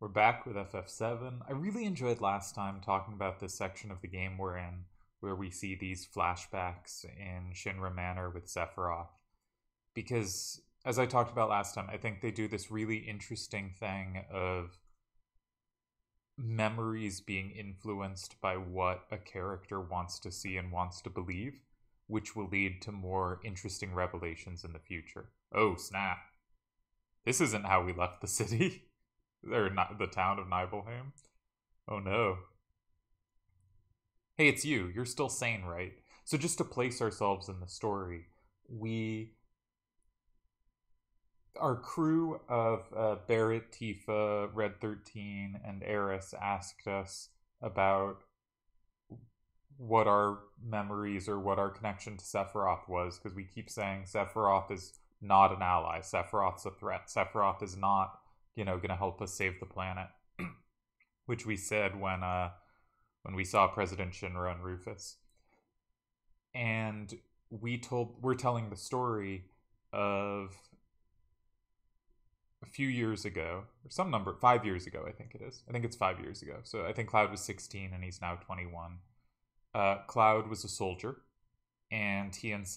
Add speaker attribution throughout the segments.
Speaker 1: We're back with FF7. I really enjoyed last time talking about this section of the game we're in, where we see these flashbacks in Shinra Manor with Sephiroth. Because, as I talked about last time, I think they do this really interesting thing of memories being influenced by what a character wants to see and wants to believe, which will lead to more interesting revelations in the future. Oh, snap. This isn't how we left the city. Or not the town of Nibelheim. Oh no. Hey, it's you. You're still sane, right? So just to place ourselves in the story, our crew of Barret, Tifa, Red 13, and Eris asked us about what our memories or what our connection to Sephiroth was, because we keep saying Sephiroth is not an ally. Sephiroth's a threat. Sephiroth is not gonna help us save the planet, which we said when we saw President Shinra and Rufus. And we're telling the story of a few years ago, or some number, 5 years ago, I think it is. I think it's 5 years ago. So I think Cloud was 16 and he's now 21. Cloud was a soldier, and he was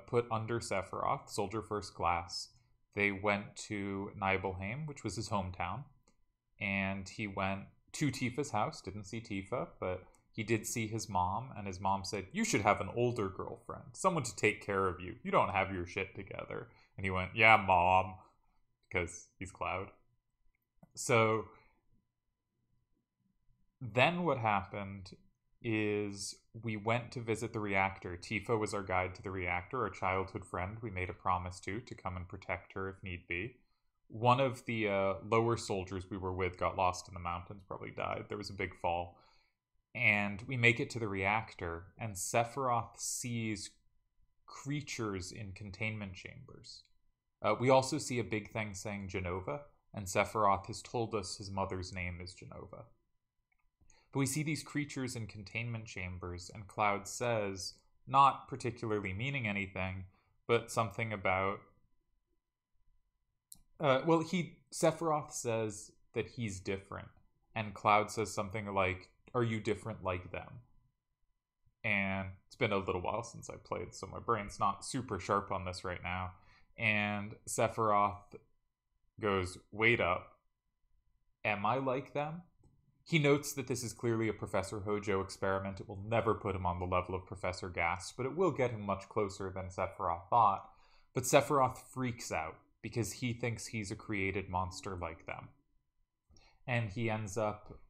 Speaker 1: put under Sephiroth, soldier first class. They went to Nibelheim, which was his hometown, and he went to Tifa's house. Didn't see Tifa, but he did see his mom, and his mom said, "You should have an older girlfriend, someone to take care of you. You don't have your shit together." And he went, "Yeah, Mom," because he's Cloud. So then what happened is we went to visit the reactor. Tifa was our guide to the reactor, our childhood friend we made a promise to come and protect her if need be. One of the lower soldiers we were with got lost in the mountains, probably died. There was a big fall. And we make it to the reactor, and Sephiroth sees creatures in containment chambers. We also see a big thing saying Genova, and Sephiroth has told us his mother's name is Genova. But we see these creatures in containment chambers, and Cloud says, not particularly meaning anything, but something about... Sephiroth says that he's different, and Cloud says something like, "Are you different like them?" And it's been a little while since I played, so my brain's not super sharp on this right now. And Sephiroth goes, "Wait up. Am I like them?" He notes that this is clearly a Professor Hojo experiment. It will never put him on the level of Professor Gas, but it will get him much closer than Sephiroth thought. But Sephiroth freaks out because he thinks he's a created monster like them. And he ends up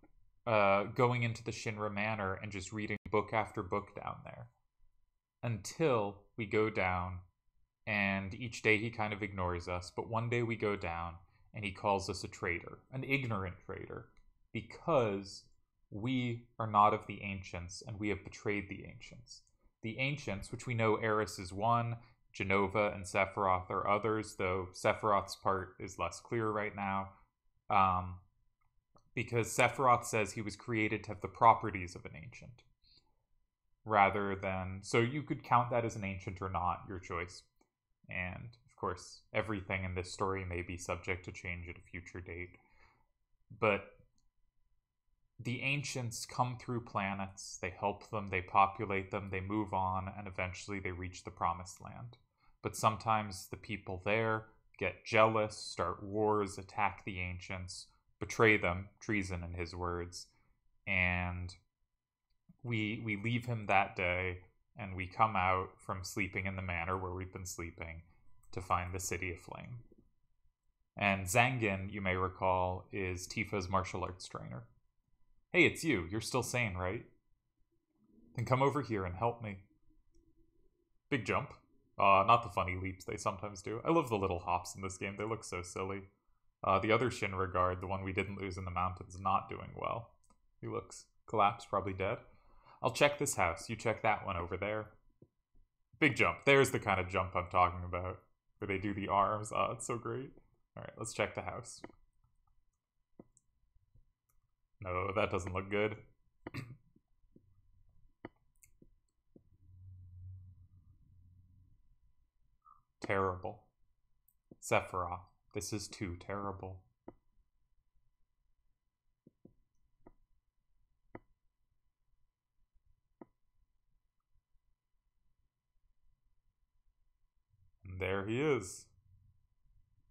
Speaker 1: going into the Shinra Manor and just reading book after book down there. Until we go down, and each day he kind of ignores us, but one day we go down and he calls us a traitor, an ignorant traitor, because we are not of the Ancients, and we have betrayed the Ancients. The Ancients, which we know Eris is one, Genova and Sephiroth are others, though Sephiroth's part is less clear right now, because Sephiroth says he was created to have the properties of an Ancient, rather than... So you could count that as an Ancient or not, your choice. And, of course, everything in this story may be subject to change at a future date. But the Ancients come through planets, they help them, they populate them, they move on, and eventually they reach the Promised Land. But sometimes the people there get jealous, start wars, attack the Ancients, betray them, treason in his words, and we leave him that day, and we come out from sleeping in the manor where we've been sleeping to find the City of Flame. And Zangin, you may recall, is Tifa's martial arts trainer. "Hey, it's you. You're still sane, right? Then come over here and help me." Big jump. Not the funny leaps they sometimes do. I love the little hops in this game. They look so silly. The other Shinra guard, the one we didn't lose in the mountains, not doing well. He looks collapsed, probably dead. "I'll check this house. You check that one over there." Big jump. There's the kind of jump I'm talking about, where they do the arms. Oh, it's so great. Alright, let's check the house. No, that doesn't look good. Terrible. Sephiroth, this is too terrible. there he is,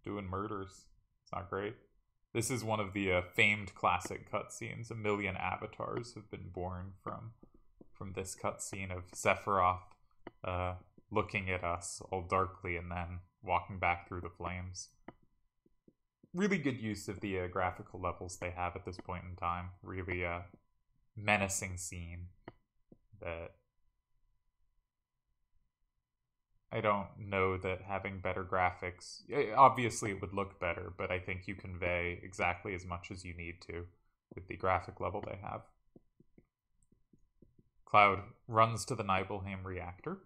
Speaker 1: doing murders. It's not great. This is one of the famed classic cutscenes. 1 million avatars have been born from this cutscene of Sephiroth looking at us all darkly and then walking back through the flames. Really good use of the graphical levels they have at this point in time. Really menacing scene that I don't know that having better graphics, obviously it would look better, but I think you convey exactly as much as you need to with the graphic level they have. Cloud runs to the Nibelheim reactor.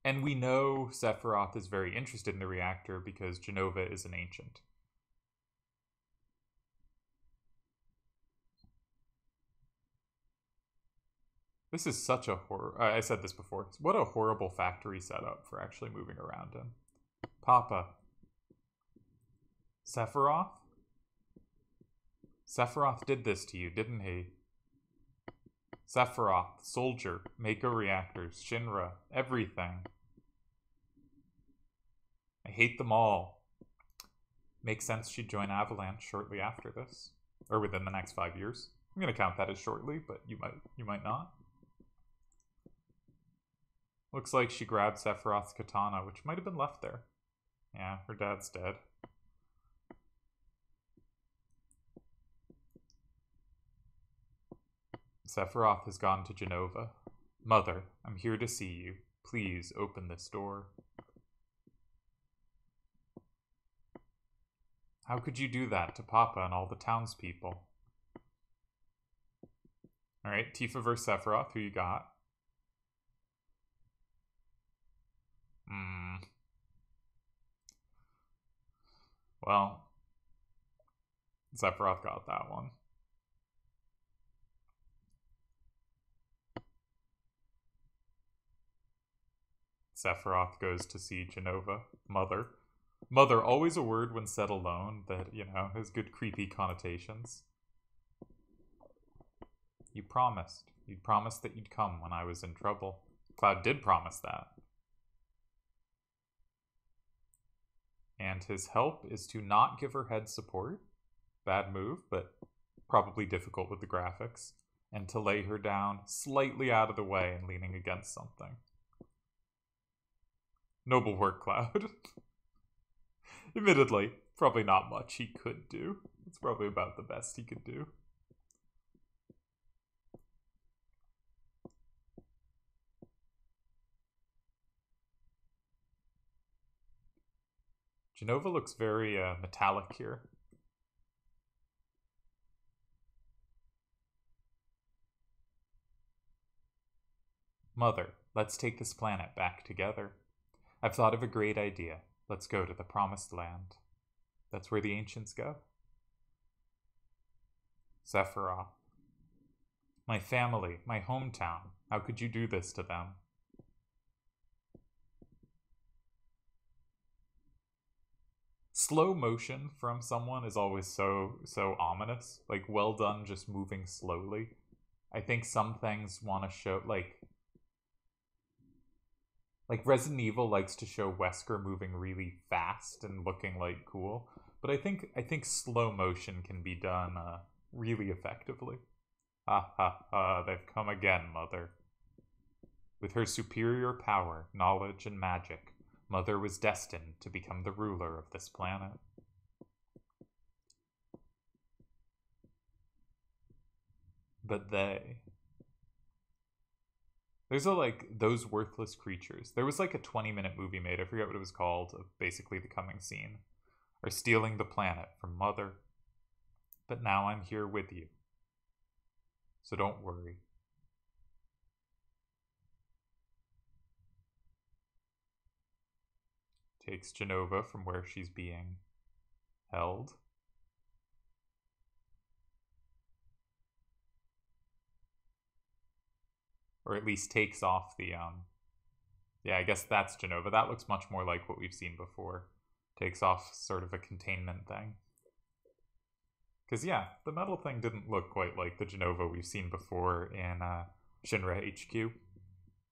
Speaker 1: And we know Sephiroth is very interested in the reactor because Jenova is an ancient. This is such a horror. I said this before. What a horrible factory setup for actually moving around in. Papa. Sephiroth? Sephiroth did this to you, didn't he? Sephiroth, soldier, Mako reactors, Shinra, everything. I hate them all. Makes sense she'd join Avalanche shortly after this. Or within the next 5 years. I'm going to count that as shortly, but you might not. Looks like she grabbed Sephiroth's katana, which might have been left there. Yeah, her dad's dead. Sephiroth has gone to Jenova. Mother, I'm here to see you. Please open this door. How could you do that to Papa and all the townspeople? Alright, Tifa vs. Sephiroth, who you got? Well, Sephiroth got that one. Sephiroth goes to see Jenova. Mother. Mother, always a word when said alone that, has good creepy connotations. You promised. You promised that you'd come when I was in trouble. Cloud did promise that. And his help is to not give her head support. Bad move, but probably difficult with the graphics. And to lay her down slightly out of the way and leaning against something. Noble work, Cloud. Admittedly, probably not much he could do. It's probably about the best he could do. Jenova looks very metallic here. Mother, let's take this planet back together. I've thought of a great idea. Let's go to the Promised Land. That's where the ancients go. Sephiroth. My family, my hometown. How could you do this to them? Slow motion from someone is always so ominous. Like, well done just moving slowly. I think some things want to show, like Resident Evil likes to show Wesker moving really fast and looking like cool, but I think slow motion can be done really effectively. Ha ha ha, they've come again, Mother. With her superior power, knowledge, and magic, Mother was destined to become the ruler of this planet. But there's those worthless creatures. There was a 20-minute movie made, I forget what it was called, of basically the coming scene, are stealing the planet from Mother. But now I'm here with you. So don't worry. Takes Jenova from where she's being held. Or at least takes off the, yeah, I guess that's Jenova. That looks much more like what we've seen before. Takes off sort of a containment thing. Because, yeah, the metal thing didn't look quite like the Jenova we've seen before in Shinra HQ.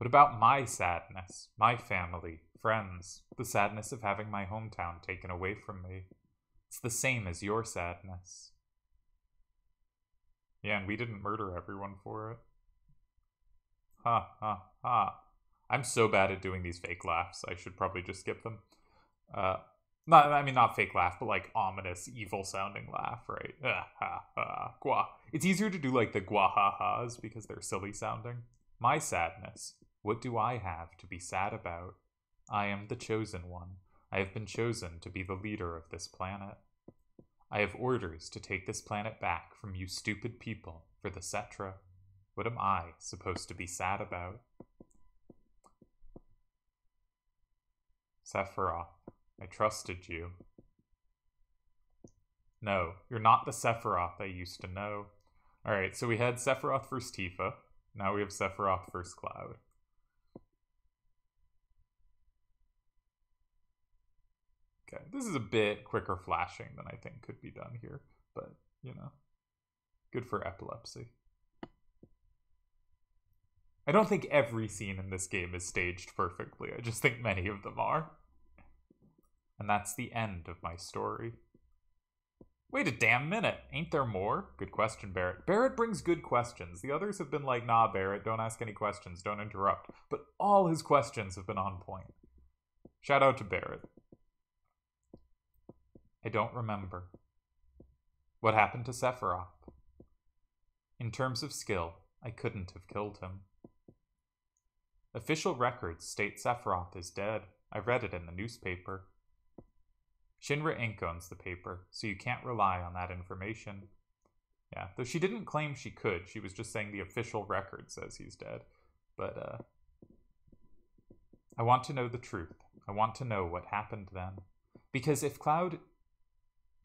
Speaker 1: What about my sadness, my family, friends, the sadness of having my hometown taken away from me? It's the same as your sadness. Yeah, and we didn't murder everyone for it. Ha ha ha. I'm so bad at doing these fake laughs, I should probably just skip them. Not fake laugh, but like ominous, evil sounding laugh, right? Ha ha. Gwa. It's easier to do like the gwa ha ha's because they're silly sounding. My sadness. What do I have to be sad about? I am the chosen one. I have been chosen to be the leader of this planet. I have orders to take this planet back from you stupid people for the Cetra. What am I supposed to be sad about? Sephiroth, I trusted you. No, you're not the Sephiroth I used to know. Alright, so we had Sephiroth versus Tifa. Now we have Sephiroth versus Cloud. Okay, this is a bit quicker flashing than I think could be done here, but, you know, good for epilepsy. I don't think every scene in this game is staged perfectly, I just think many of them are. And that's the end of my story. Wait a damn minute, ain't there more? Good question, Barret. Barret brings good questions. The others have been like, nah, Barret, don't ask any questions, don't interrupt. But all his questions have been on point. Shout out to Barret. I don't remember. What happened to Sephiroth? In terms of skill, I couldn't have killed him. Official records state Sephiroth is dead. I read it in the newspaper. Shinra Inc. owns the paper, so you can't rely on that information. Yeah, though she didn't claim she could. She was just saying the official record says he's dead. But, I want to know the truth. I want to know what happened then. Because if Cloud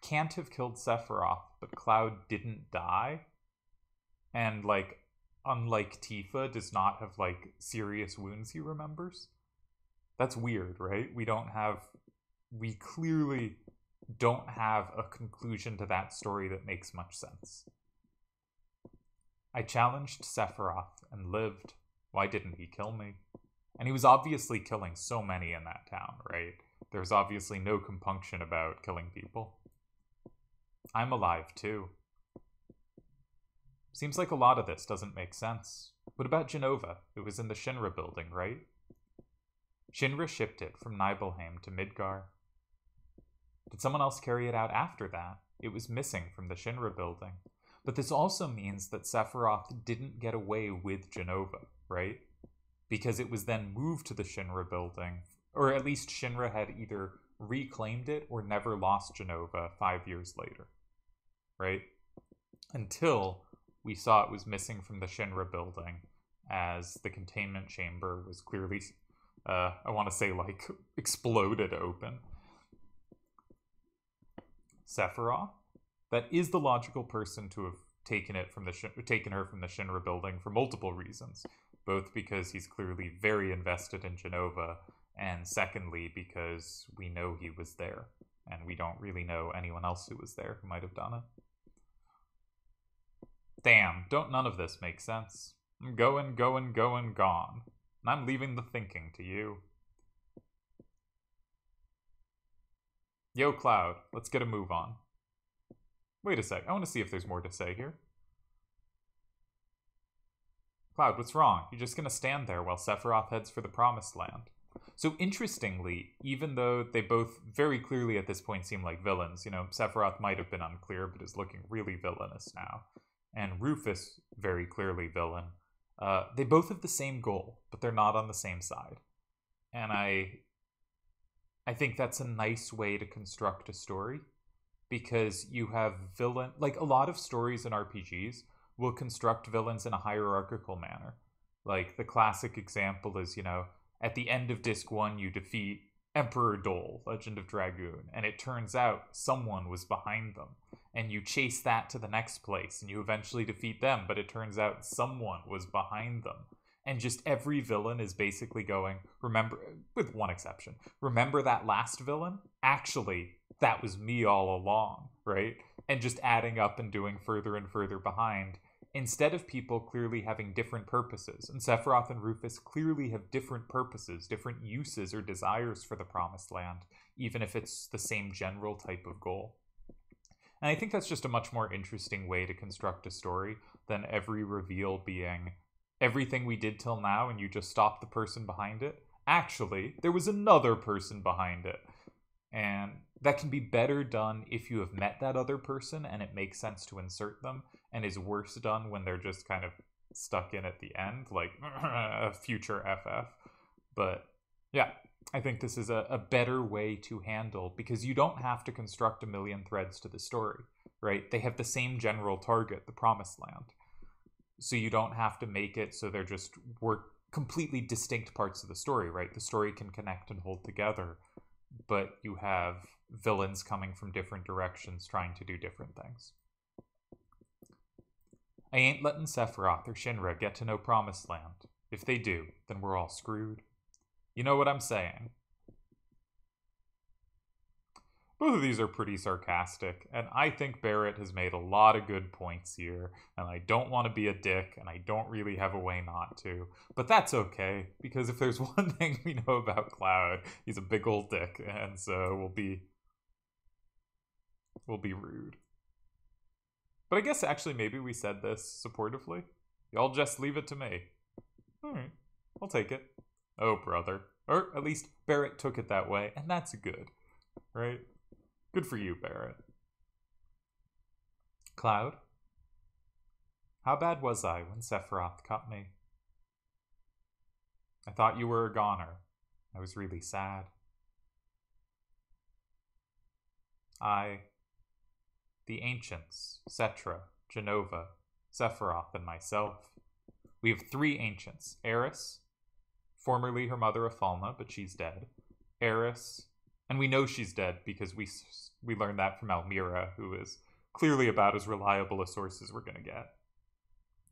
Speaker 1: can't have killed Sephiroth, but Cloud didn't die, and, like, unlike Tifa, does not have, like, serious wounds he remembers, that's weird, right? We clearly don't have a conclusion to that story that makes much sense. I challenged Sephiroth and lived. Why didn't he kill me? And he was obviously killing so many in that town, right? There's obviously no compunction about killing people. I'm alive too. Seems like a lot of this doesn't make sense. What about Jenova? It was in the Shinra building, right? Shinra shipped it from Nibelheim to Midgar. Did someone else carry it out after that? It was missing from the Shinra building. But this also means that Sephiroth didn't get away with Jenova, right? Because it was then moved to the Shinra building, or at least Shinra had either reclaimed it or never lost Jenova 5 years later, right? Until we saw it was missing from the Shinra building as the containment chamber was clearly, I want to say, like, exploded open. Sephiroth? That is the logical person to have taken her from the Shinra building for multiple reasons. Both because he's clearly very invested in Jenova, and secondly because we know he was there, and we don't really know anyone else who was there who might have done it. Damn, don't none of this make sense. I'm going, gone. And I'm leaving the thinking to you. Yo, Cloud, let's get a move on. Wait a sec, I want to see if there's more to say here. Cloud, what's wrong? You're just gonna stand there while Sephiroth heads for the Promised Land. So interestingly, even though they both very clearly at this point seem like villains, you know, Sephiroth might have been unclear, but is looking really villainous now. And Rufus, very clearly villain. They both have the same goal, but they're not on the same side. And I think that's a nice way to construct a story, because you have villain, like a lot of stories in RPGs will construct villains in a hierarchical manner. Like the classic example is, you know, at the end of Disc 1 you defeat Emperor Dole, Legend of Dragoon, and it turns out someone was behind them. And you chase that to the next place, and you eventually defeat them, but it turns out someone was behind them. And just every villain is basically going, remember, with one exception, remember that last villain? Actually, that was me all along, right? And just adding up and doing further and further behind. instead of people clearly having different purposes. And Sephiroth and Rufus clearly have different purposes, different uses or desires for the Promised Land, even if it's the same general type of goal. And I think that's just a much more interesting way to construct a story than every reveal being everything we did till now and you just stopped the person behind it. Actually, there was another person behind it. And that can be better done if you have met that other person and it makes sense to insert them, and is worse done when they're just kind of stuck in at the end, like a future FF. But yeah, I think this is a better way to handle, because you don't have to construct a million threads to the story, right? They have the same general target, the Promised Land. So you don't have to make it so they're just completely distinct parts of the story, right? The story can connect and hold together, but you have villains coming from different directions trying to do different things. I ain't letting Sephiroth or Shinra get to know Promised Land. If they do, then we're all screwed. You know what I'm saying? Both of these are pretty sarcastic, and I think Barret has made a lot of good points here, and I don't want to be a dick, and I don't really have a way not to. But that's okay, because if there's one thing we know about Cloud, he's a big old dick, and so we'll be rude. But I guess actually maybe we said this supportively. Y'all just leave it to me. Alright, I'll take it. Oh, brother. Or at least Barret took it that way, and that's good, right? Good for you, Barret. Cloud? How bad was I when Sephiroth cut me? I thought you were a goner. I was really sad. The Ancients, Cetra, Genova, Sephiroth, and myself. We have 3 Ancients. Eris, formerly her mother Afalna, but she's dead. Eris, and we know she's dead because we learned that from Almira, who is clearly about as reliable a source as we're going to get.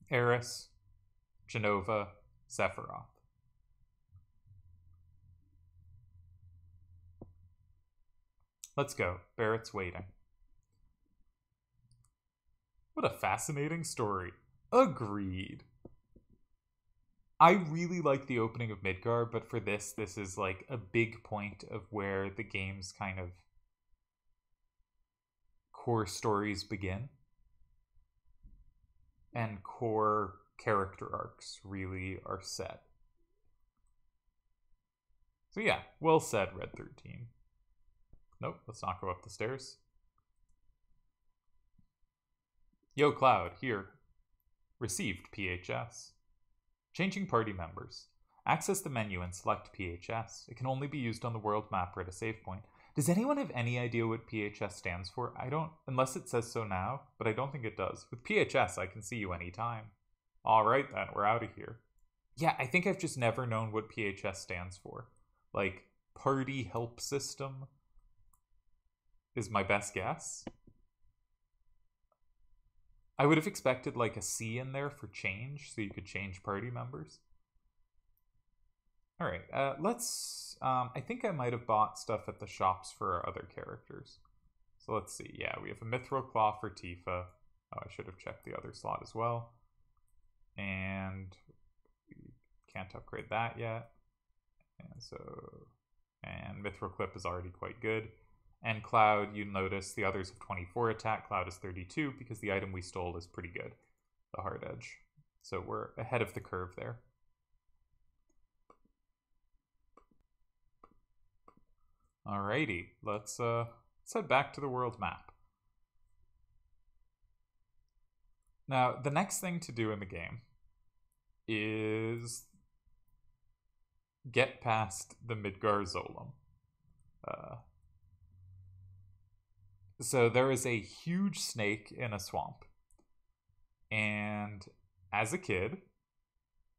Speaker 1: Eris, Genova, Sephiroth. Let's go. Barret's waiting. What a fascinating story. Agreed. I really like the opening of Midgar, but for this is like a big point of where the game's kind of core stories begin. And core character arcs really are set. So yeah, well said, Red 13. Nope, let's not go up the stairs. Yo, Cloud, here. Received PHS. Changing party members. Access the menu and select PHS. It can only be used on the world map or at a save point. Does anyone have any idea what PHS stands for? I don't, unless it says so now, but I don't think it does. With PHS, I can see you anytime. Alright then, we're out of here. Yeah, I think I've just never known what PHS stands for. Like, Party Help System is my best guess. I would have expected like a C in there for change, so you could change party members. Alright, let's... I think I might have bought stuff at the shops for our other characters. So let's see. Yeah, we have a Mithril Claw for Tifa. Oh, I should have checked the other slot as well. And we can't upgrade that yet. And Mithril Clip is already quite good. And Cloud, you notice the others have 24 attack. Cloud is 32 because the item we stole is pretty good, the Hard Edge. So we're ahead of the curve there. Alrighty, let's head back to the world map. Now, the next thing to do in the game is get past the Midgar Zolom. So there is a huge snake in a swamp. And as a kid,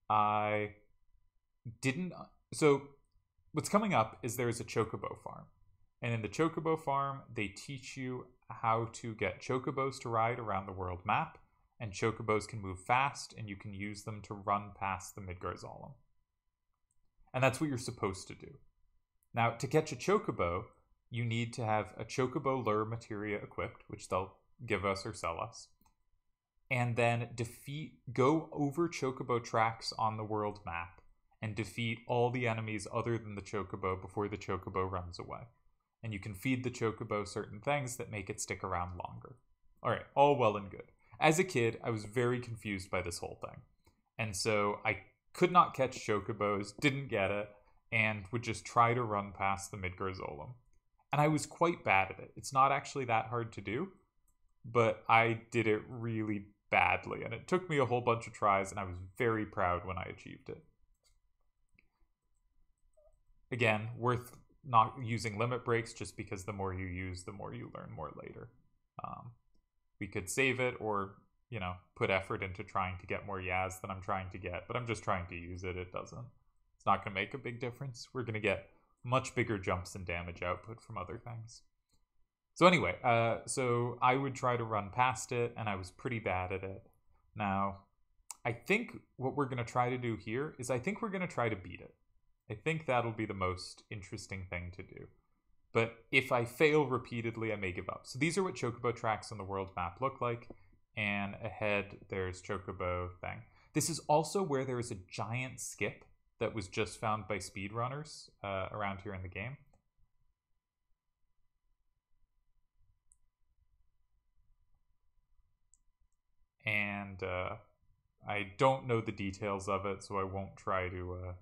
Speaker 1: I didn't... So what's coming up is there's a chocobo farm. And in the chocobo farm, they teach you how to get chocobos to ride around the world map. And chocobos can move fast, and you can use them to run past the Midgar Zolom. And that's what you're supposed to do. Now, to catch a chocobo, you need to have a chocobo lure materia equipped, which they'll give us or sell us. and then go over chocobo tracks on the world map and defeat all the enemies other than the chocobo before the chocobo runs away. And you can feed the chocobo certain things that make it stick around longer. All right, all well and good. As a kid, I was very confused by this whole thing. And so I could not catch chocobos, didn't get it, and would just try to run past the midgar zolom. And I was quite bad at it. It's not actually that hard to do, but I did it really badly. And it took me a whole bunch of tries, and I was very proud when I achieved it. Again, worth not using limit breaks, just because the more you use, the more you learn more later. We could save it or, you know, put effort into trying to get more Yaz than I'm trying to get, but I'm just trying to use it. It's not going to make a big difference. We're going to get much bigger jumps in damage output from other things. So anyway, so I would try to run past it, and I was pretty bad at it. Now, I think what we're going to try to do here is I think we're going to try to beat it. I think that'll be the most interesting thing to do. But if I fail repeatedly, I may give up. So these are what chocobo tracks on the world map look like. And ahead, there's chocobo thing. This is also where there is a giant skip that was just found by speedrunners around here in the game. And I don't know the details of it, so I won't try to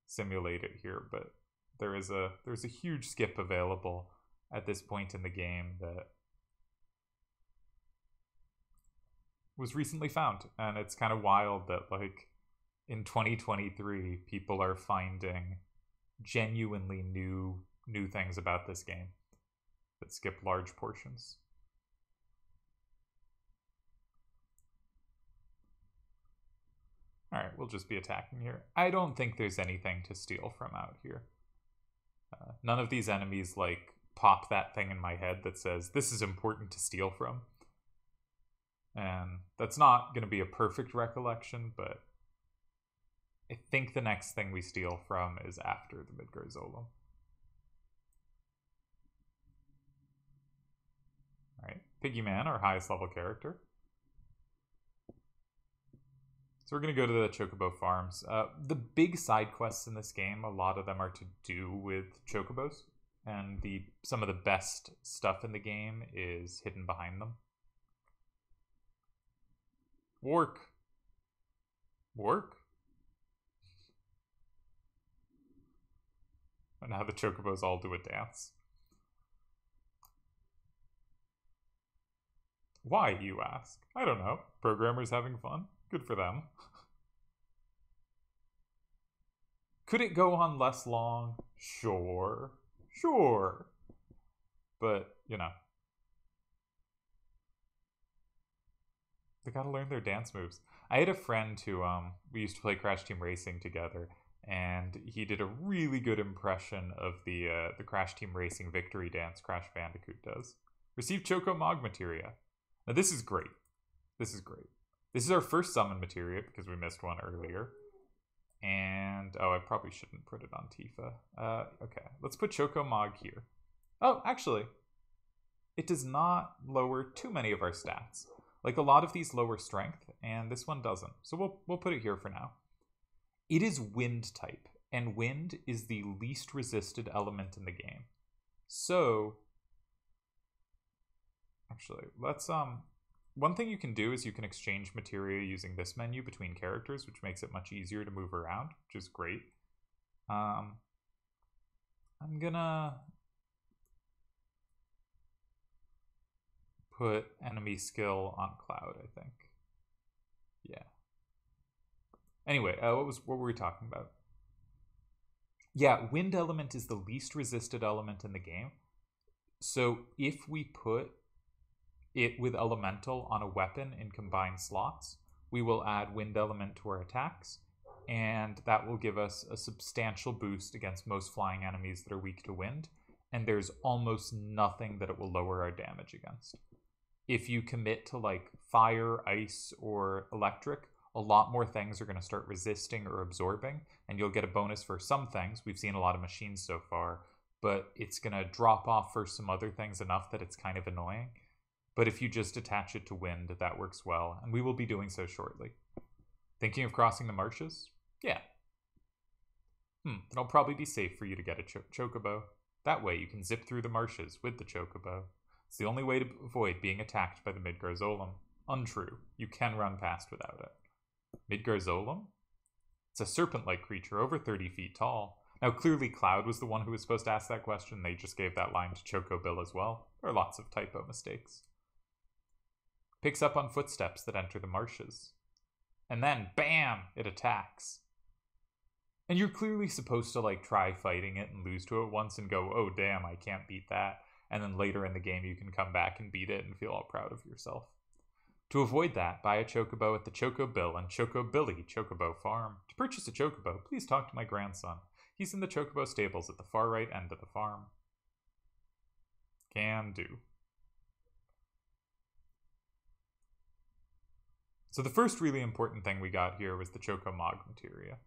Speaker 1: simulate it here, but there's a huge skip available at this point in the game that was recently found, and it's kind of wild that, like, in 2023 people are finding genuinely new things about this game that skip large portions. Alright, we'll just be attacking here. I don't think there's anything to steal from out here. None of these enemies, like, pop that thing in my head that says, this is important to steal from. And that's not going to be a perfect recollection, but I think the next thing we steal from is after the midgar zolom. Alright, Piggy Man, our highest level character. So we're going to go to the chocobo farms. The big side quests in this game, a lot of them are to do with chocobos. And some of the best stuff in the game is hidden behind them. Work. And now the chocobos all do a dance. Why, you ask? I don't know. Programmers having fun? Good for them. Could it go on less long? Sure. But, you know. They gotta learn their dance moves. I had a friend who, we used to play Crash Team Racing together, and he did a really good impression of the Crash Team Racing victory dance Crash Bandicoot does. Receive Choco Mog materia. Now this is great. This is our first summon materia because we missed one earlier. And, oh, I probably shouldn't put it on Tifa. Okay, let's put Choco Mog here. Oh, actually, it does not lower too many of our stats. Like, a lot of these lower strength, and this one doesn't. So we'll put it here for now. It is wind type, and wind is the least resisted element in the game. So, actually, let's, one thing you can do is you can exchange materia using this menu between characters, which makes it much easier to move around, which is great. I'm gonna put enemy skill on Cloud, I think. Yeah. Anyway, what were we talking about? Yeah, wind element is the least resisted element in the game. So if we put it with elemental on a weapon in combined slots, we will add wind element to our attacks, and that will give us a substantial boost against most flying enemies that are weak to wind, and there's almost nothing that it will lower our damage against. If you commit to, like, fire, ice, or electric, a lot more things are going to start resisting or absorbing, and you'll get a bonus for some things. We've seen a lot of machines so far, but it's going to drop off for some other things enough that it's kind of annoying. but if you just attach it to wind, that works well, and we will be doing so shortly. Thinking of crossing the marshes? Yeah. It'll probably be safe for you to get a chocobo. That way you can zip through the marshes with the chocobo. It's the only way to avoid being attacked by the midgar zolom. Untrue. You can run past without it. Midgar zolom? It's a serpent-like creature over 30 feet tall. Now, clearly Cloud was the one who was supposed to ask that question. They just gave that line to Chocobill as well. There are lots of typo mistakes. Picks up on footsteps that enter the marshes. And then, bam! It attacks. And you're clearly supposed to, like, try fighting it and lose to it once and go, oh, damn, I can't beat that. And then later in the game, you can come back and beat it and feel all proud of yourself. To avoid that, buy a chocobo at the Chocobill and Chocobilly Chocobo Farm. To purchase a chocobo, please talk to my grandson. He's in the chocobo stables at the far right end of the farm. Can do. So the first really important thing we got here was the Chocomog materia.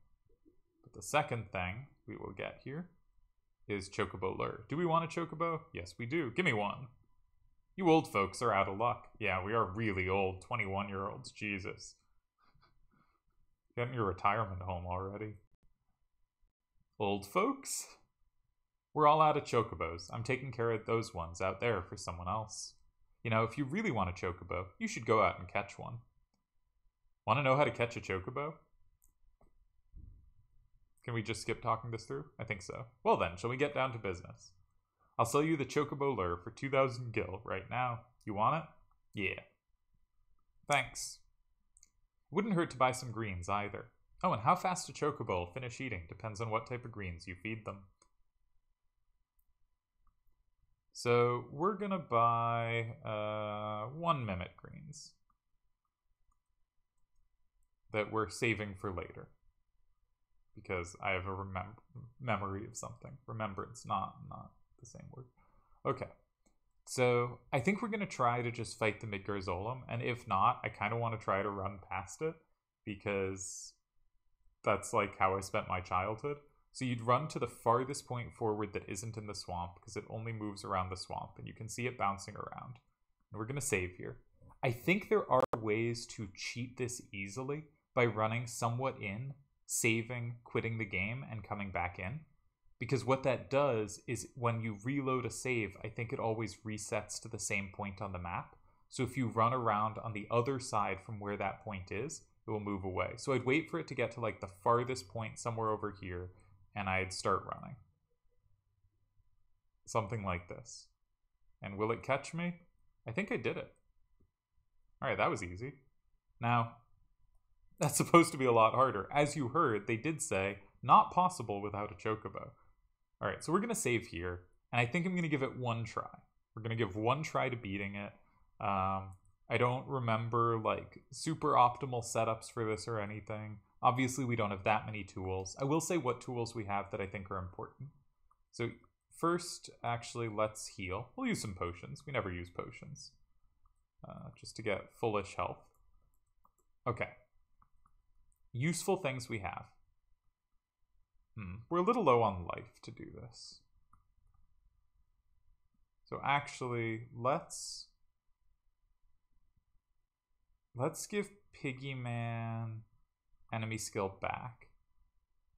Speaker 1: But the second thing we will get here is Chocobo Lure. Do we want a chocobo? Yes, we do. Give me one. You old folks are out of luck. Yeah, we are really old, 21-year-olds. Jesus. Get in your retirement home already. Old folks? We're all out of chocobos. I'm taking care of those ones out there for someone else. You know, if you really want a chocobo, you should go out and catch one. Want to know how to catch a chocobo? Can we just skip talking this through? I think so. Well then, shall we get down to business? I'll sell you the Chocobo Lure for 2,000 gil right now. You want it? Yeah. Thanks. Wouldn't hurt to buy some greens either. Oh, and how fast a chocobo will finish eating depends on what type of greens you feed them. So we're gonna buy 1 mimic greens that we're saving for later. Because I have a memory of something. Remembrance, not the same word. Okay. So I think we're going to try to just fight the midgar zolom. And if not, I kind of want to try to run past it. Because that's like how I spent my childhood. So you'd run to the farthest point forward that isn't in the swamp. Because it only moves around the swamp. And you can see it bouncing around. And we're going to save here. I think there are ways to cheat this easily by running somewhat in, saving, quitting the game, and coming back in. Because what that does is when you reload a save, I think it always resets to the same point on the map. So if you run around on the other side from where that point is, it will move away. So I'd wait for it to get to like the farthest point somewhere over here, and I'd start running. Something like this. And will it catch me? I think I did it. Alright, that was easy. Now, that's supposed to be a lot harder. As you heard, they did say, not possible without a chocobo. Alright, so we're going to save here, and I think I'm going to give it 1 try. We're going to give 1 try to beating it. I don't remember, like, super optimal setups for this or anything. Obviously, we don't have that many tools. I will say what tools we have that I think are important. So, first, actually, let's heal. We'll use some potions. We never use potions. Just to get fullish health. Okay. Useful things we have. We're a little low on life to do this. So actually, let's give Piggyman enemy skill back.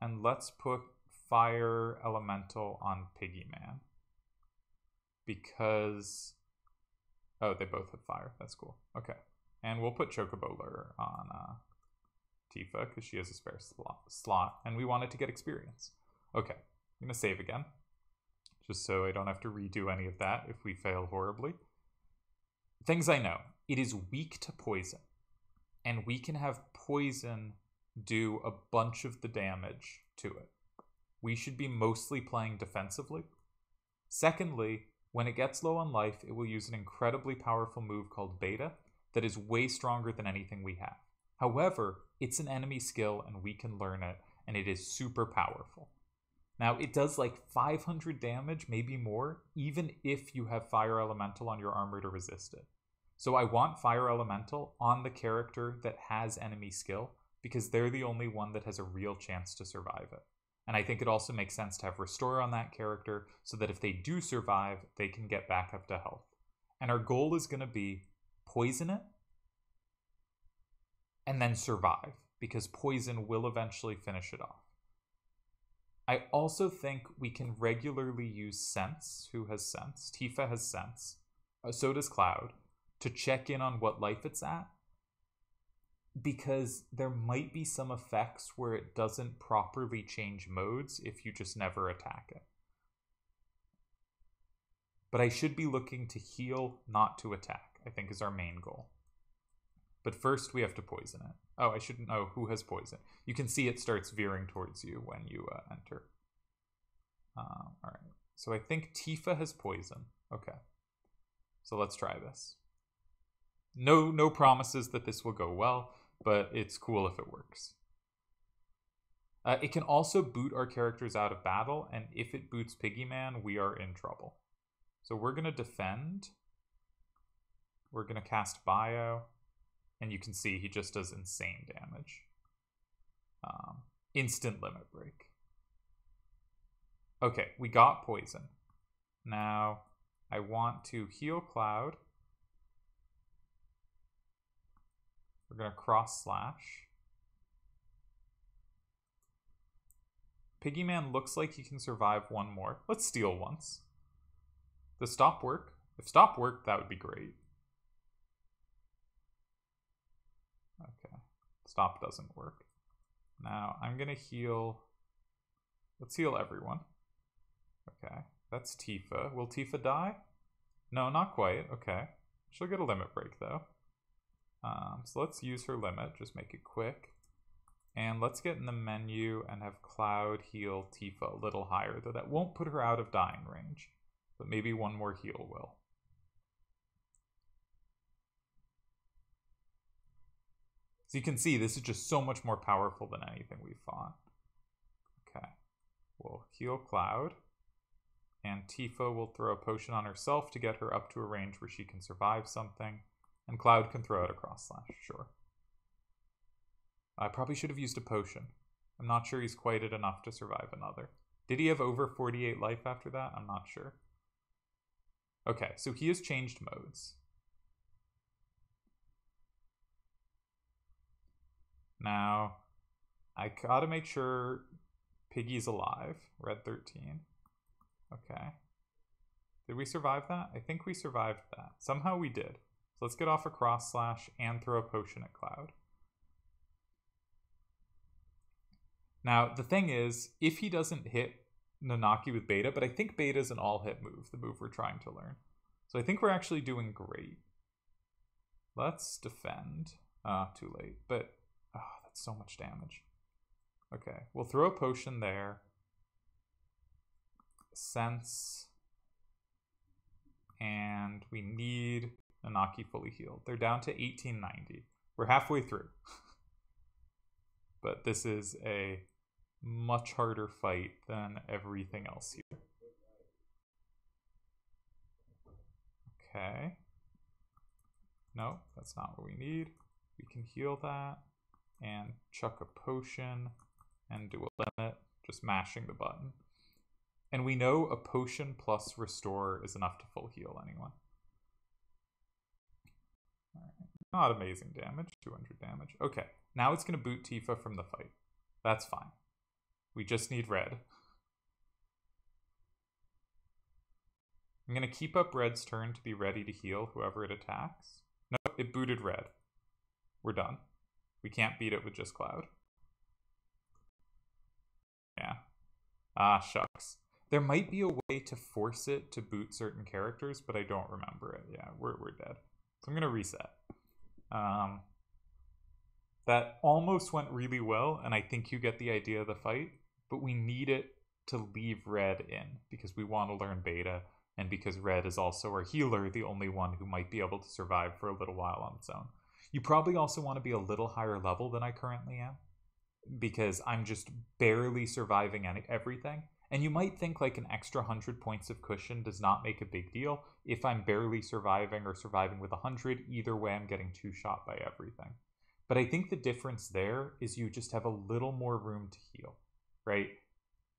Speaker 1: And let's put Fire Elemental on Piggyman. Because... oh, they both have fire. That's cool. Okay. And we'll put Chocobo Lure on Tifa, because she has a spare slot, and we wanted to get experience. Okay, I'm going to save again, just so I don't have to redo any of that if we fail horribly. Things I know. It is weak to poison, and we can have poison do a bunch of the damage to it. We should be mostly playing defensively. Secondly, when it gets low on life, it will use an incredibly powerful move called Beta that is way stronger than anything we have. However, it's an enemy skill and we can learn it, and it is super powerful. Now, it does like 500 damage, maybe more, even if you have Fire Elemental on your armor to resist it. So I want Fire Elemental on the character that has enemy skill, because they're the only one that has a real chance to survive it. And I think it also makes sense to have Restore on that character, so that if they do survive, they can get back up to health. And our goal is going to be poison it and then survive, because poison will eventually finish it off. I also think we can regularly use Sense. Who has Sense? Tifa has Sense. So does Cloud, to check in on what life it's at, because there might be some effects where it doesn't properly change modes if you just never attack it. But I should be looking to heal, not to attack, I think is our main goal. But first we have to poison it. Oh, I shouldn't know who has poison. You can see it starts veering towards you when you enter. All right, so I think Tifa has poison. Okay, so let's try this. No promises that this will go well, but it's cool if it works. It can also boot our characters out of battle, and if it boots Piggyman, we are in trouble. So we're going to defend. We're going to cast Bio, and you can see he just does insane damage. Instant limit break. Okay, we got poison. Now, I want to heal Cloud. We're going to cross slash. Piggyman looks like he can survive one more. Let's steal once. Does stop work? If stop worked, that would be great. Okay, stop doesn't work. Now, I'm going to heal. Let's heal everyone. Okay, that's Tifa. Will Tifa die? No, not quite. Okay. She'll get a limit break, though. So let's use her limit. Just make it quick. And let's get in the menu and have Cloud heal Tifa a little higher, though that won't put her out of dying range. But maybe one more heal will. So you can see this is just so much more powerful than anything we've fought. Okay. We'll heal Cloud. And Tifa will throw a potion on herself to get her up to a range where she can survive something. And Cloud can throw out a cross slash, sure. I probably should have used a potion. I'm not sure he's quite at enough to survive another. Did he have over 48 life after that? I'm not sure. Okay, so he has changed modes. Now, I gotta make sure Piggy's alive. Red 13. Okay. Did we survive that? I think we survived that. Somehow we did. So let's get off a cross slash and throw a potion at Cloud. Now, the thing is, if he doesn't hit Nanaki with Beta, but I think Beta is an all-hit move, the move we're trying to learn. So I think we're actually doing great. Let's defend. Too late, but that's so much damage. Okay, we'll throw a potion there. Sense. And we need Nanaki fully healed. They're down to 1890. We're halfway through. But this is a much harder fight than everything else here. Okay. No, that's not what we need. We can heal that and chuck a potion and do a limit, just mashing the button. And we know a potion plus restore is enough to full heal anyone. All right. Not amazing damage, 200 damage. Okay, now it's going to boot Tifa from the fight. That's fine. We just need red. I'm going to keep up red's turn to be ready to heal whoever it attacks. Nope, it booted red. We're done. We can't beat it with just Cloud. Yeah. Ah, shucks. There might be a way to force it to boot certain characters, but I don't remember it. Yeah, we're dead. So I'm going to reset. That almost went really well, and I think you get the idea of the fight, but we need it to leave red in because we want to learn beta, and because red is also our healer, the only one who might be able to survive for a little while on its own. You probably also want to be a little higher level than I currently am, because I'm just barely surviving everything. And you might think like an extra 100 points of cushion does not make a big deal. If I'm barely surviving or surviving with 100, either way I'm getting two-shot by everything. But I think the difference there is you just have a little more room to heal, right?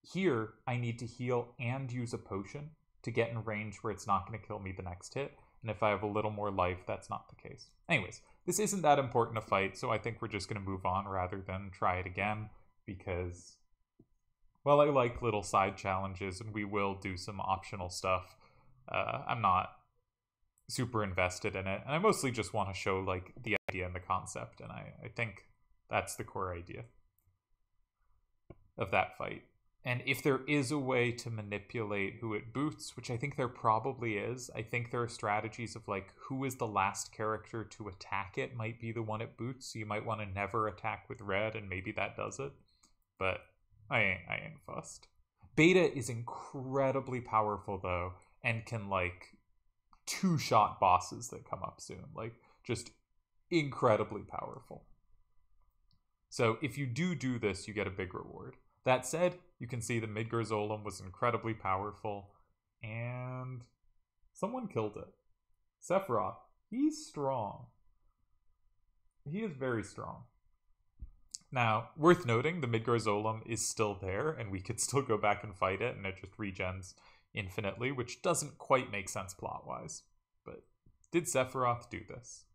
Speaker 1: Here, I need to heal and use a potion to get in range where it's not going to kill me the next hit. and if I have a little more life, that's not the case. Anyways, this isn't that important a fight, so I think we're just going to move on rather than try it again, because, well, I like little side challenges, and we will do some optional stuff. I'm not super invested in it, and I mostly just want to show, like, the idea and the concept, and I think that's the core idea of that fight. And if there is a way to manipulate who it boots, which I think there probably is, I think there are strategies of, like, who is the last character to attack it might be the one it boots. So you might want to never attack with red, and maybe that does it. But I ain't fussed. Beta is incredibly powerful, though, and can, like, two-shot bosses that come up soon. Like, just incredibly powerful. So if you do this, you get a big reward. That said, you can see the midgar zolom was incredibly powerful, and someone killed it. Sephiroth, he's strong. He is very strong. Now, worth noting, the midgar zolom is still there, and we could still go back and fight it, and it just regens infinitely, which doesn't quite make sense plot-wise. But did Sephiroth do this?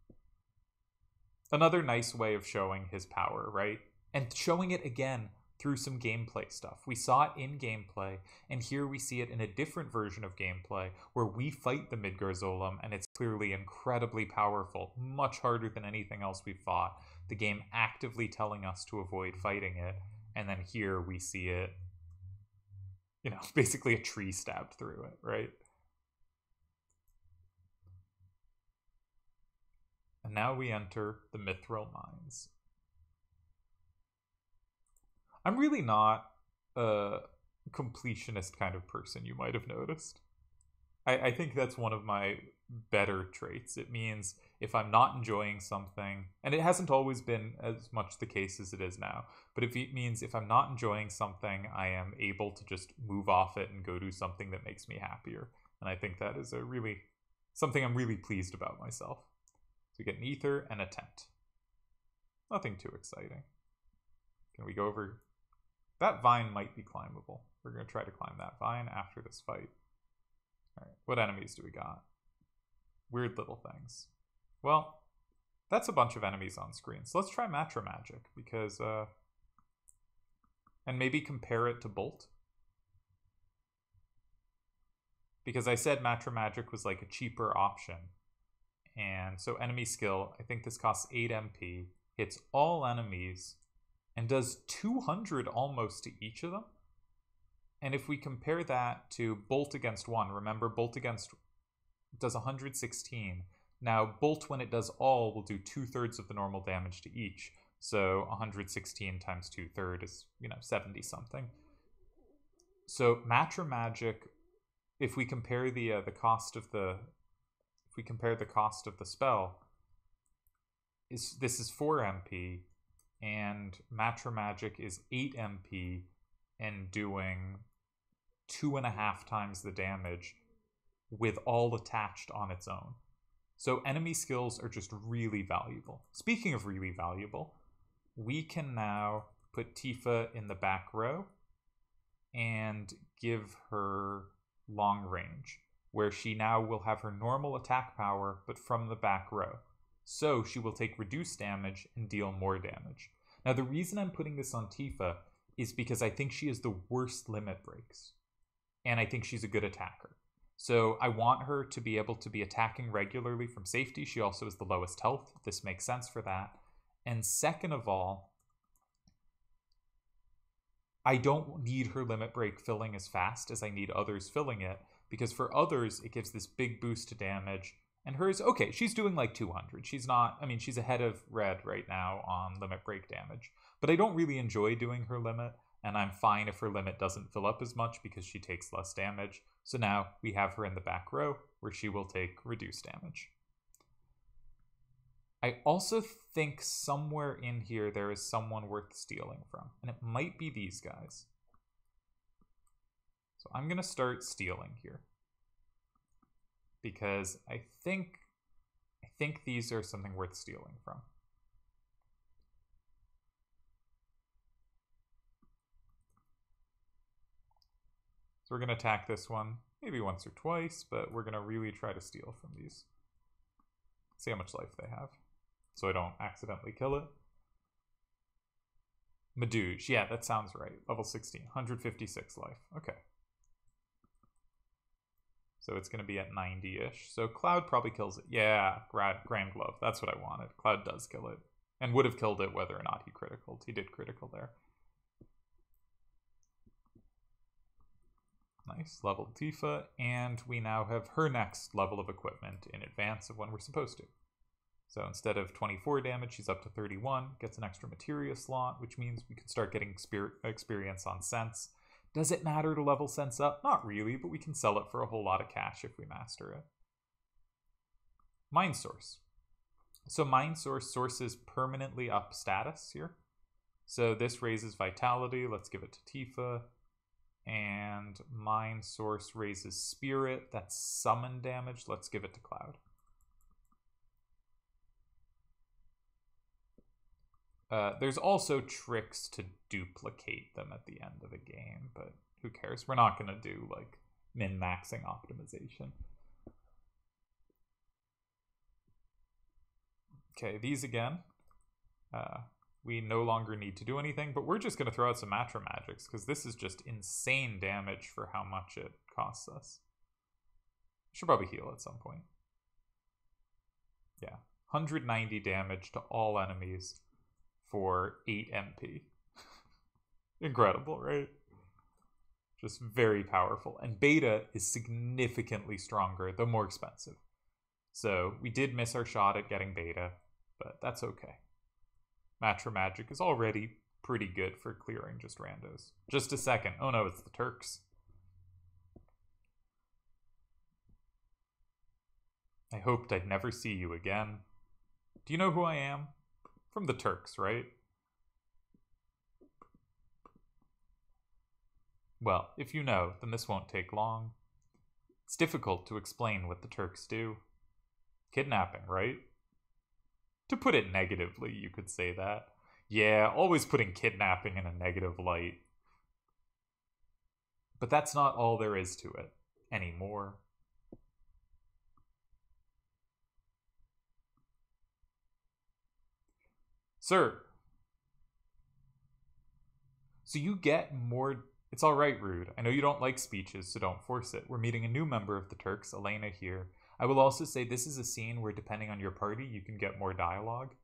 Speaker 1: Another nice way of showing his power, right? And showing it again through some gameplay stuff. We saw it in gameplay, and here we see it in a different version of gameplay where we fight the midgar zolom, and it's clearly incredibly powerful, much harder than anything else we've fought. The game actively telling us to avoid fighting it, and then here we see it, you know, basically a tree stabbed through it, right? And now we enter the Mithril Mines. I'm really not a completionist kind of person, you might have noticed. I think that's one of my better traits. It means if I'm not enjoying something, and it hasn't always been as much the case as it is now, but it means if I'm not enjoying something, I am able to just move off it and go do something that makes me happier. And I think that is something I'm really pleased about myself. So we get an ether and a tent. Nothing too exciting. Can we go over? That vine might be climbable. We're going to try to climb that vine after this fight. All right, what enemies do we got? Weird little things. Well, that's a bunch of enemies on screen. So let's try Matra Magic, because, and maybe compare it to Bolt. Because I said Matra Magic was like a cheaper option. And so enemy skill, I think this costs 8 MP, hits all enemies, and does 200 almost to each of them. And if we compare that to Bolt against 1, remember Bolt against does 116. Now Bolt, when it does all, will do 2/3 of the normal damage to each. So 116 times 2/3 is, 70 something. So Matra Magic, if we compare the cost of the spell, this is 4 MP. And Matra Magic is 8 MP and doing 2.5 times the damage with all attached on its own. So enemy skills are just really valuable. Speaking of really valuable, we can now put Tifa in the back row and give her long range, where she now will have her normal attack power, but from the back row. So she will take reduced damage and deal more damage. Now the reason I'm putting this on Tifa is because I think she is the worst limit breaks. And I think she's a good attacker. So I want her to be able to be attacking regularly from safety. She also has the lowest health. This makes sense for that. And second of all, I don't need her limit break filling as fast as I need others filling it, because for others, it gives this big boost to damage. And hers, okay, she's doing like 200. She's not, she's ahead of Red right now on limit break damage. But I don't really enjoy doing her limit, and I'm fine if her limit doesn't fill up as much because she takes less damage. So now we have her in the back row where she will take reduced damage. I also think somewhere in here there is someone worth stealing from, and it might be these guys. So I'm going to start stealing here, because I think these are something worth stealing from. So we're going to attack this one. Maybe once or twice, but we're going to really try to steal from these. See how much life they have, so I don't accidentally kill it. Meduse, yeah, that sounds right. Level 16, 156 life. Okay. So it's going to be at 90-ish. So Cloud probably kills it. Yeah, Grand Glove. That's what I wanted. Cloud does kill it. And would have killed it whether or not he criticaled. He did critical there. Nice. Level Tifa. And we now have her next level of equipment in advance of when we're supposed to. So instead of 24 damage, she's up to 31. Gets an extra materia slot, which means we can start getting experience on Sense. Does it matter to level Sense up? Not really, but we can sell it for a whole lot of cash if we master it. Mind Source. So Mind Source sources permanently up status here. So this raises Vitality. Let's give it to Tifa. And Mind Source raises Spirit. That's summon damage. Let's give it to Cloud. There's also tricks to duplicate them at the end of a game, but who cares? We're not going to do, like, min-maxing optimization. Okay, these again. We no longer need to do anything, but we're just going to throw out some Matra Magics, because this is just insane damage for how much it costs us. Should probably heal at some point. Yeah, 190 damage to all enemies for 8 MP. Incredible, right? Just very powerful. And Beta is significantly stronger, though more expensive. So we did miss our shot at getting Beta, but that's okay. Matra Magic is already pretty good for clearing just randos. Just a second. Oh no, it's the Turks. I hoped I'd never see you again. Do you know who I am? From the Turks, right? Well, if you know, then this won't take long. It's difficult to explain what the Turks do. Kidnapping, right? To put it negatively, you could say that. Yeah, always putting kidnapping in a negative light. But that's not all there is to it anymore. Sir. So you get more... It's alright, Rude. I know you don't like speeches, so don't force it. We're meeting a new member of the Turks, Elena, here. I will also say this is a scene where, depending on your party, you can get more dialogue,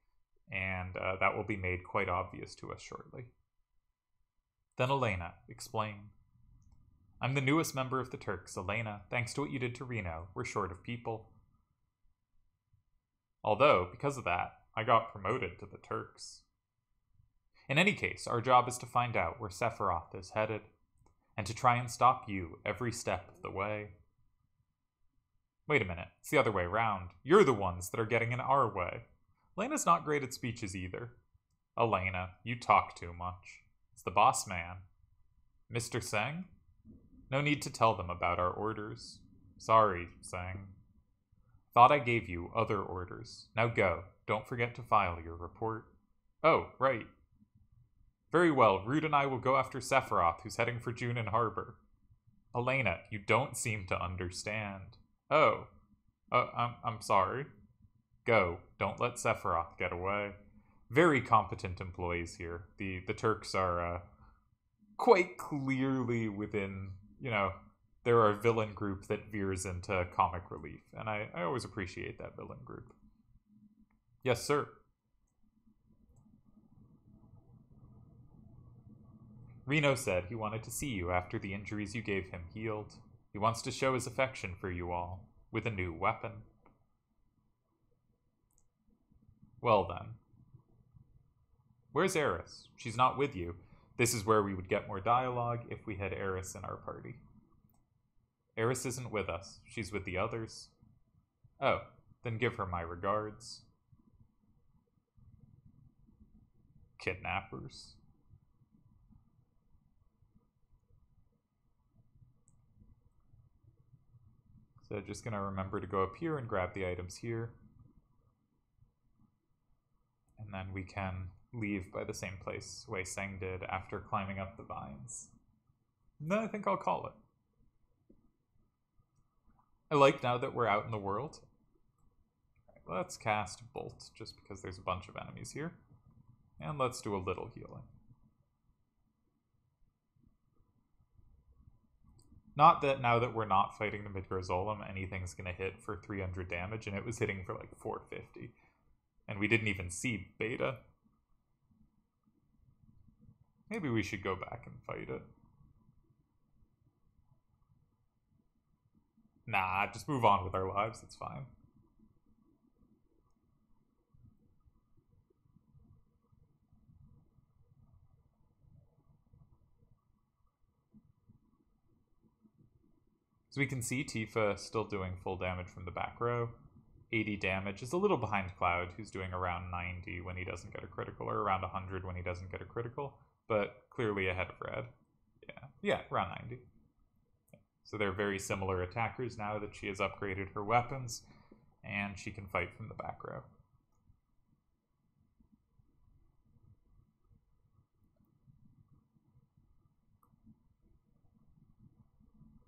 Speaker 1: and that will be made quite obvious to us shortly. Then Elena, explain. I'm the newest member of the Turks, Elena. Thanks to what you did to Reno, we're short of people. Although, because of that, I got promoted to the Turks. In any case, our job is to find out where Sephiroth is headed, and to try and stop you every step of the way. Wait a minute, it's the other way around. You're the ones that are getting in our way. Elena's not great at speeches either. Elena, you talk too much. It's the boss man. Mr. Seng? No need to tell them about our orders. Sorry, Seng. Thought I gave you other orders. Now go. Don't forget to file your report. Oh, right. Very well, Rude and I will go after Sephiroth, who's heading for Junin Harbor. Elena, you don't seem to understand. Oh. I'm sorry. Go. Don't let Sephiroth get away. Very competent employees here. The Turks are quite clearly within, they're a villain group that veers into comic relief, and I always appreciate that villain group. Yes, sir. Reno said he wanted to see you after the injuries you gave him healed. He wants to show his affection for you all, with a new weapon. Well then. Where's Eris? She's not with you. This is where we would get more dialogue if we had Eris in our party. Eris isn't with us. She's with the others. Oh, then give her my regards. Kidnappers. So just going to remember to go up here and grab the items here. And then we can leave by the same place Wei Seng did after climbing up the vines. And then I think I'll call it. I like now that we're out in the world. Right, let's cast Bolt, just because there's a bunch of enemies here. And let's do a little healing. Not that now that we're not fighting the midgar zolom, anything's going to hit for 300 damage, and it was hitting for like 450. And we didn't even see beta. Maybe we should go back and fight it. Nah, just move on with our lives, it's fine. So we can see Tifa still doing full damage from the back row. 80 damage is a little behind Cloud, who's doing around 90 when he doesn't get a critical, or around 100 when he doesn't get a critical, but clearly ahead of Red. Yeah, around 90. So they're very similar attackers now that she has upgraded her weapons, and she can fight from the back row.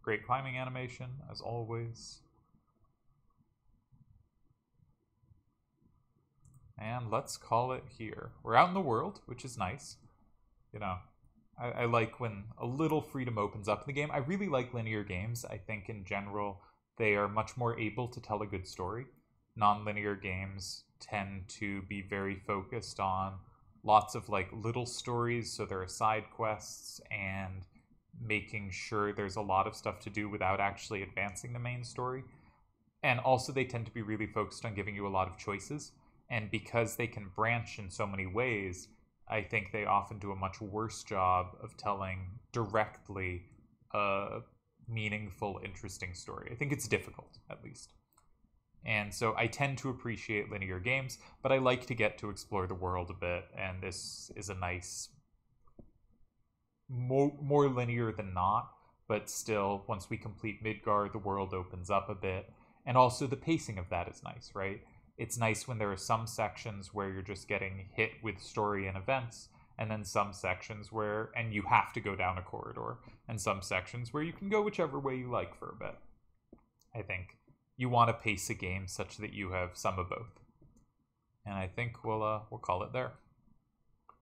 Speaker 1: Great climbing animation, as always. And let's call it here. We're out in the world, which is nice. You know, I like when a little freedom opens up in the game. I really like linear games. I think in general, they are much more able to tell a good story. Non-linear games tend to be very focused on lots of like little stories, so there are side quests and making sure there's a lot of stuff to do without actually advancing the main story. And also they tend to be really focused on giving you a lot of choices. And because they can branch in so many ways, I think they often do a much worse job of telling directly a meaningful, interesting story. I think it's difficult, at least. And so I tend to appreciate linear games, but I like to get to explore the world a bit, and this is a nice, more linear than not, but still, once we complete Midgar, the world opens up a bit. And also the pacing of that is nice, right? It's nice when there are some sections where you're just getting hit with story and events, and then some sections where, and you have to go down a corridor, and some sections where you can go whichever way you like for a bit. I think you want to pace a game such that you have some of both. And I think we'll call it there.